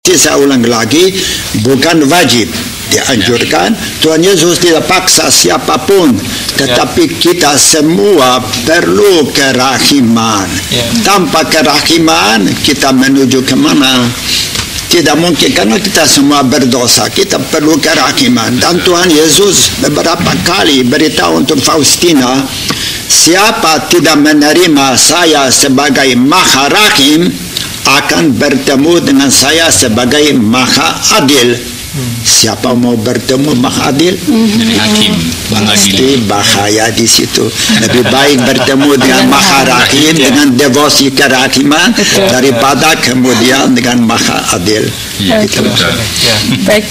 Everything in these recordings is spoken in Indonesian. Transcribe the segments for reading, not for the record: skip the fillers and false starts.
Saya ulang lagi, bukan wajib, dianjurkan. Tuhan Yesus tidak paksa siapapun, tetapi kita semua perlu kerahiman. Tanpa kerahiman kita menuju kemana? Tidak mungkin, karena kita semua berdosa. Kita perlu kerahiman. Dan Tuhan Yesus beberapa kali beritahu untuk Faustina, siapa tidak menerima saya sebagai Maha Rahim akan bertemu dengan saya sebagai Maha Adil. Siapa mau bertemu Maha Adil? Jadi hakim. Pasti bahaya di situ. Lebih baik bertemu dengan Maha Rahim dengan devosi kerahiman daripada kemudian dengan Maha Adil. Baik,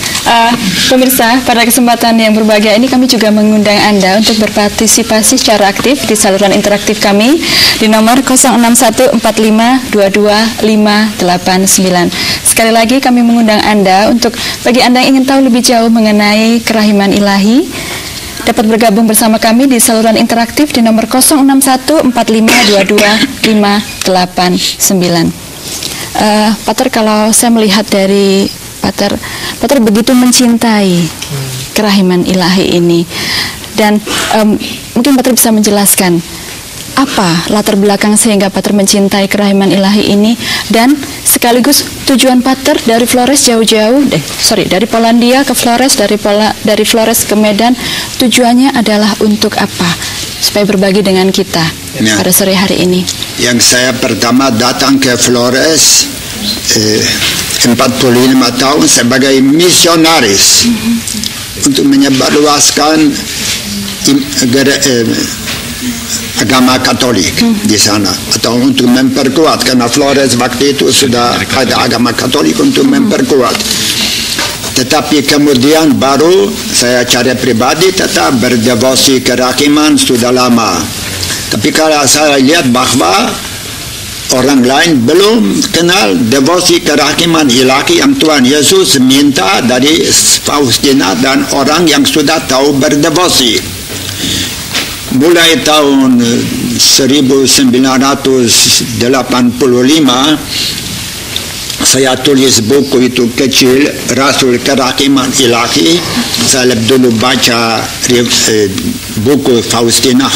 pemirsa, pada kesempatan yang berbahagia ini kami juga mengundang Anda untuk berpartisipasi secara aktif di saluran interaktif kami di nomor 06145225589. Sekali lagi kami mengundang Anda untuk bagi Anda yang ingin tahu lebih jauh mengenai kerahiman ilahi dapat bergabung bersama kami di saluran interaktif di nomor 06145225589. Pater, kalau saya melihat dari Pater begitu mencintai kerahiman ilahi ini, dan mungkin Pater bisa menjelaskan apa latar belakang sehingga Pater mencintai kerahiman ilahi ini, dan sekaligus tujuan Pater dari Flores jauh-jauh dari Polandia ke Flores, dari Flores ke Medan, tujuannya adalah untuk apa? Supaya berbagi dengan kita pada sore hari ini. Yang saya pertama datang ke Flores 45 tahun sebagai misionaris untuk menyebarluaskan agama Katolik di sana, atau untuk memperkuat, karena Flores waktu itu sudah ada agama Katolik, untuk memperkuat. Tetapi kemudian baru saya cara pribadi tetap berdevosi kerahiman sudah lama. Tapi kalau saya lihat bahwa orang lain belum kenal devosi kerahiman ilahi yang Tuhan Yesus minta dari Faustina dan orang yang sudah tahu berdevosi. Mulai tahun 1985 saya tulis buku itu kecil, Rasul Kerahiman Ilahi. Saya dulu baca buku Faustina,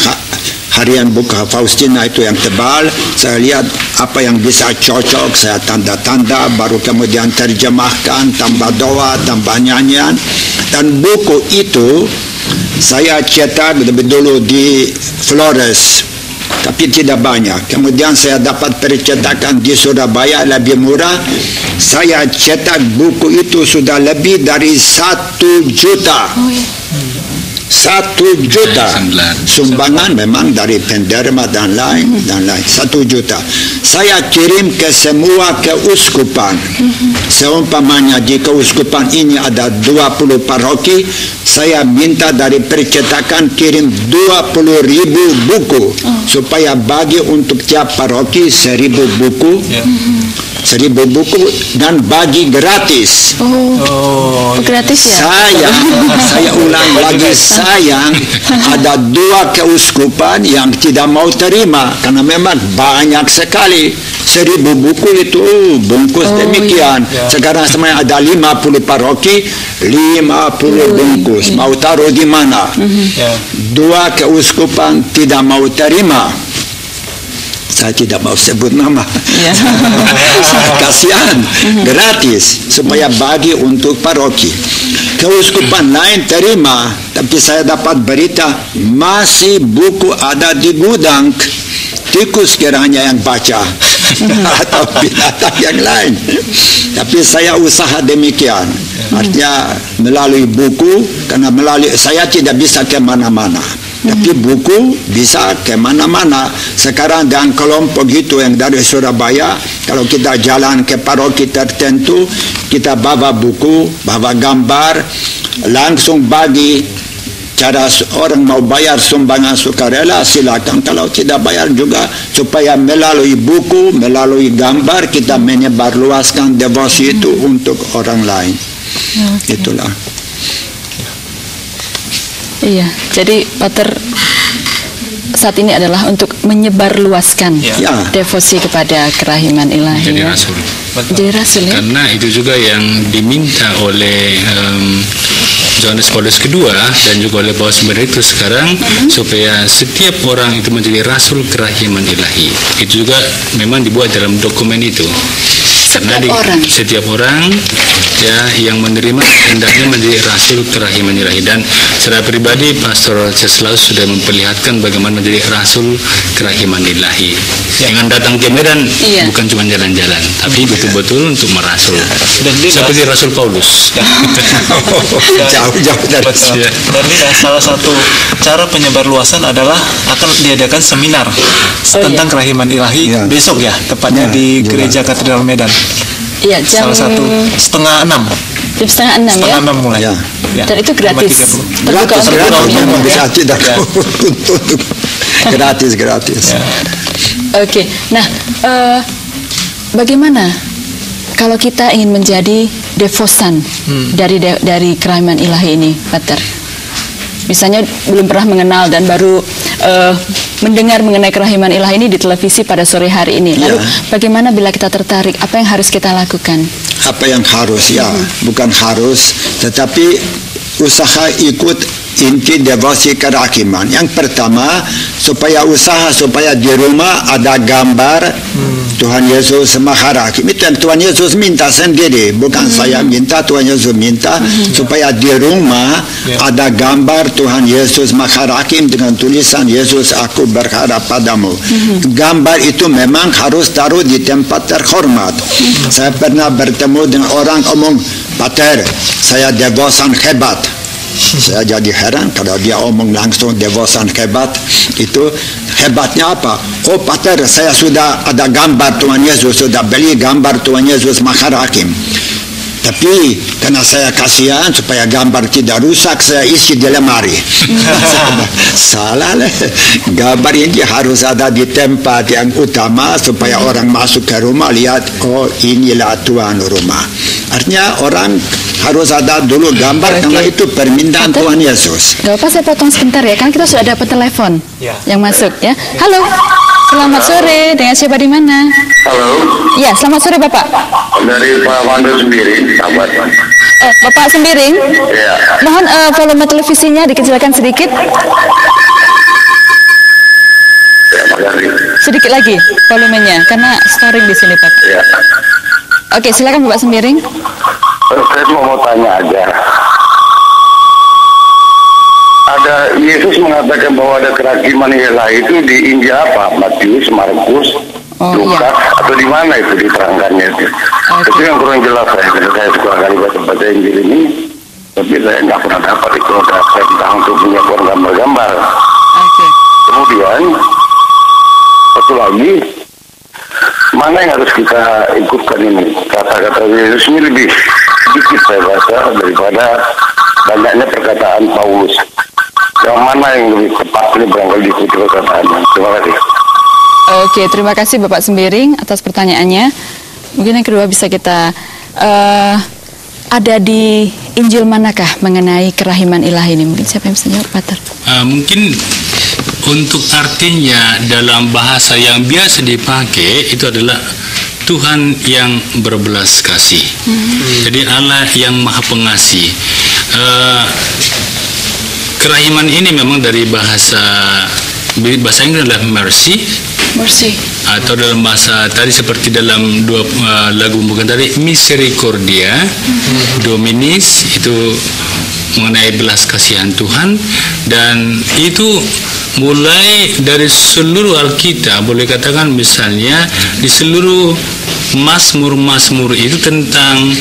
harian buku Faustina itu yang tebal. Saya lihat apa yang bisa cocok, saya tanda-tanda, baru kemudian terjemahkan, tambah doa, tambah nyanyian. Dan buku itu saya cetak lebih dulu di Flores, tapi tidak banyak. Kemudian saya dapat percetakan di Surabaya, lebih murah. Saya cetak buku itu sudah lebih dari 1 juta. 1 juta sumbangan memang dari penderma dan lain. 1 juta. Saya kirim ke semua keuskupan. Seumpamanya di keuskupan ini ada 20 paroki, saya minta dari percetakan kirim 20.000 buku supaya bagi untuk tiap paroki 1.000 buku. 1.000 buku dan bagi gratis. Gratis ya? Saya ulang lagi, sayang ada 2 keuskupan yang tidak mau terima karena memang banyak sekali. 1.000 buku itu bungkus demikian. Sekarang semuanya ada 50 paroki, 50 bungkus. Mau taruh di mana? 2 keuskupan tidak mau terima. Saya tidak mau sebut nama. Kasihan, gratis supaya bagi untuk paroki. Keuskupan lain terima, tapi saya dapat berita masih buku ada di gudang. Tikus kiranya yang baca atau binatang yang lain. Tapi saya usaha demikian. Artinya melalui buku, karena saya tidak bisa ke mana-mana. Tapi buku bisa ke mana-mana. Sekarang dengan kelompok itu yang dari Surabaya, kalau kita jalan ke paroki tertentu, kita bawa buku, bawa gambar, langsung bagi. Cara orang mau bayar sumbangan sukarela silakan, kalau tidak bayar juga, supaya melalui buku, melalui gambar kita menyebarluaskan devosi itu untuk orang lain. Itulah. Iya, jadi Pater saat ini adalah untuk menyebarluaskan Ya. devosi kepada kerahiman ilahi. Jadi Ya. rasul. Jadi rasul ya. Karena itu juga yang diminta oleh Yohanes Paulus kedua dan juga oleh Paulus Benediktus sekarang, supaya setiap orang itu menjadi rasul kerahiman ilahi. Itu juga memang dibuat dalam dokumen itu. Karena setiap orang ya yang menerima hendaknya menjadi rasul kerahiman ilahi. Dan secara pribadi Pastor Ceslaus sudah memperlihatkan bagaimana menjadi rasul kerahiman ilahi. Dengan datang ke Medan bukan cuma jalan-jalan, tapi betul-betul untuk merasul. Dan Seperti Rasul Paulus. Jauh-jauh dari Betul. Dan ini salah satu cara penyebarluasan adalah akan diadakan seminar tentang kerahiman ilahi Ya. besok ya, tepatnya Ya, di juga. Gereja Katedral Medan. Iya, jam Salah satu setengah 6 jam 6 ya. mulai. Ya. Ya. Dan itu gratis. 5.30. Terbuka untuk gratis, umum memang ya. bisa tidak Ya. gratis. Ya. Oke, nah bagaimana kalau kita ingin menjadi devosan dari kerahiman ilahi ini, Pater? Misalnya belum pernah mengenal dan baru mendengar mengenai kerahiman ilahi ini di televisi pada sore hari ini. Lalu bagaimana bila kita tertarik? Apa yang harus kita lakukan? Apa yang harus ya, bukan harus, tetapi usaha ikut inti devosi kerahiman. Yang pertama, supaya di rumah ada gambar Tuhan Yesus Maharakim. Itu yang Tuhan Yesus minta sendiri, bukan saya minta, Tuhan Yesus minta supaya di rumah ada gambar Tuhan Yesus Maharakim dengan tulisan Yesus aku berharap padamu. Gambar itu memang harus taruh di tempat terhormat. Saya pernah bertemu dengan orang omong, Pater, saya devosan hebat. Saya jadi heran kalau dia omong langsung devosan hebat. Itu hebatnya apa? Oh Pater, saya sudah ada gambar Tuhan Yesus, sudah beli gambar Tuhan Yesus Maharakim. Tapi karena saya kasihan supaya gambar tidak rusak, saya isi di lemari. Salah lah. Gambar ini harus ada di tempat yang utama supaya orang masuk ke rumah lihat, oh inilah tuan rumah. Artinya orang harus ada dulu gambar karena itu permintaan Tuhan Yesus. Gak apa, saya potong sebentar ya, karena kita sudah dapat telepon yang masuk ya. Halo, selamat sore. Dengan siapa di mana? Halo, Ya, selamat sore Bapak. dari Pak Pandu sendiri, sahabat. Bapak Sembiring, Ya, mohon volume televisinya dikecilkan sedikit, ya, makasih. sedikit lagi volumenya, karena storing di sini Pak. Ya, Oke, silakan Bapak Sembiring. saya mau tanya aja. Ada Yesus mengatakan bahwa ada kerajiman ilahi itu di Injil apa? Matius, Markus, Lukas, atau di mana itu diterangkannya itu? Itu yang kurang jelas saya. Karena saya suka kali baca Injil ini, tapi saya nggak pernah dapat itu ada perintah untuk menyiapkan gambar-gambar. Oke. Kemudian satu lagi, mana yang harus kita ikutkan ini? Kata-kata Yesus ini lebih sedikit saya rasa daripada banyaknya perkataan Paulus. Yang mana yang lebih tepat ini barangkali diikuti perkataannya. Terima kasih. Oke, terima kasih Bapak Sembiring atas pertanyaannya. Mungkin yang kedua bisa kita ada di Injil manakah mengenai kerahiman ilahi ini? Mungkin siapa yang bisa jawab, Pater? Mungkin untuk artinya dalam bahasa yang biasa dipakai itu adalah Tuhan yang berbelas kasih. Jadi Allah yang maha pengasih. Kerahiman ini memang dari bahasa Inggris adalah mercy, atau dalam bahasa tadi seperti dalam dua lagu bukan tadi misericordia, dominis, itu mengenai belas kasihan Tuhan. Dan itu mulai dari seluruh Alkitab, boleh katakan misalnya di seluruh Mazmur itu tentang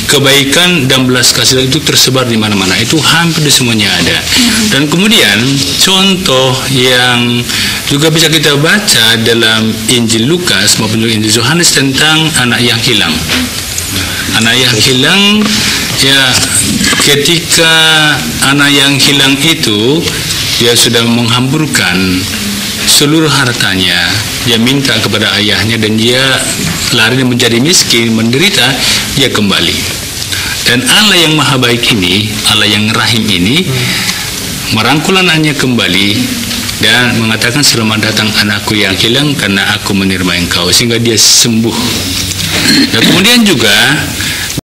kebaikan dan belas kasihan itu tersebar di mana-mana. Itu hampir di semuanya ada. Dan kemudian contoh yang juga bisa kita baca dalam Injil Lukas maupun Injil Yohanes tentang anak yang hilang. Anak yang hilang, ya ketika anak yang hilang itu dia sudah menghamburkan seluruh hartanya, dia minta kepada ayahnya dan dia lari menjadi miskin, menderita, dia kembali. Dan Allah yang maha baik ini, Allah yang rahim ini, merangkul anaknya kembali, dan mengatakan selamat datang anakku yang hilang karena aku menerima engkau, sehingga dia sembuh. Dan kemudian juga